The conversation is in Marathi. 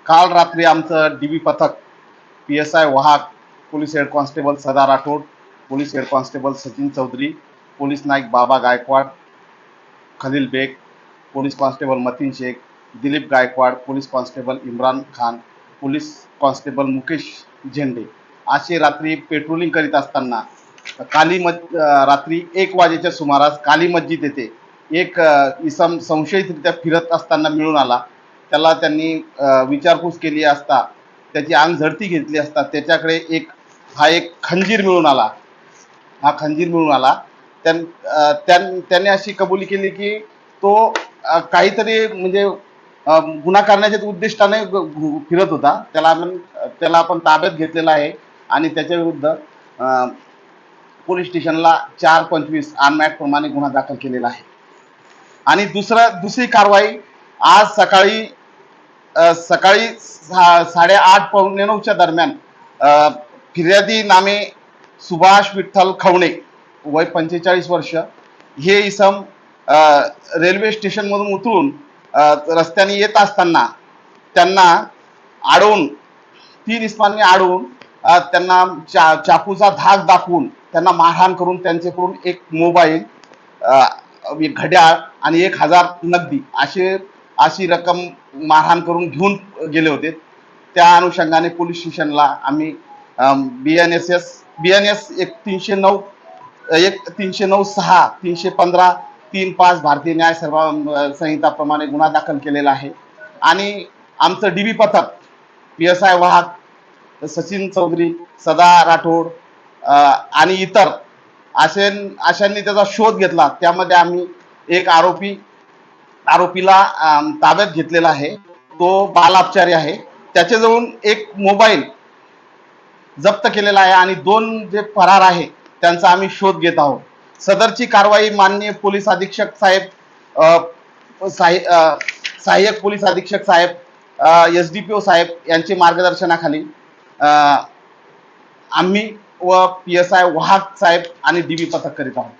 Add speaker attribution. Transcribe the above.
Speaker 1: काल रात्री आमचं डीबी पथक PSI वाहक, police head constable Sada Rathod, police head constable Sachin Chaudhari, police Naik Baba Gaikwad, Khalil Baig, police constable Matin Shaikh, Dilip Gaikwad, police constable Imran Khan, police constable Mukesh Zende असे रात्री पेट्रोलिंग करीत असताना रात्री 1 वाजेच्या सुमारास काली मस्जिद येथे एक इसम संशयितरित्या फिरत असताना मिळून आला. त्याला त्यांनी विचारपूस केली असता त्याची अंग झडती घेतली असता त्याच्याकडे एक खंजीर मिळून आला. हा खंजीर मिळून आला. त्याने अशी कबुली केली की तो काहीतरी म्हणजे गुन्हा करण्याच्या उद्दिष्टाने फिरत होता. त्याला आपण ताब्यात घेतलेला आहे आणि त्याच्या विरुद्ध पोलीस स्टेशनला 425 अनमॅट प्रमाणे गुन्हा दाखल केलेला आहे. आणि दुसरी कारवाई आज सकाळी 8:30 पावणे 9च्या दरम्यान फिर्यादी नामे सुभाष विठ्ठल खवणे वय 45 वर्ष हे इसम रेल्वे स्टेशन मधून उतरून रस्त्याने येत असताना त्यांना अडवून 3 इसमांनी अडवून त्यांना चाकूचा धाक दाखवून त्यांना मारहाण करून त्यांच्याकडून एक मोबाईल, एक घड्याळ आणि 1000 नगदी अशी रक्कम मारहाण करून घेऊन गेले होते. त्या अनुषंगाने पोलीस स्टेशनला आम्ही BNS 309 6 315 35 भारतीय न्याय संहिताप्रमाणे गुन्हा दाखल केलेला आहे. आणि आमचं डीबी पथक PSI वाहक सचिन चौधरी, सदा राठोड आणि इतर अशांनी त्याचा शोध घेतला. त्यामध्ये आम्ही एक आरोपीला ताब्यात घेतलेला आहे. तो बालअपचारी आहे. त्याच्याजवळून एक मोबाईल जप्त केलेला आहे आणि 2 जे फरार आहे त्यांचा आम्ही शोध घेत आहोत. सदरची कारवाई माननीय पोलीस अधीक्षक साहेब, सहाय्यक पोलीस अधीक्षक साहेब, SDPO साहेब यांच्या मार्गदर्शनाखाली आम्ही व PSI वाहक साहेब आणि डीबी पथक करीत आहोत.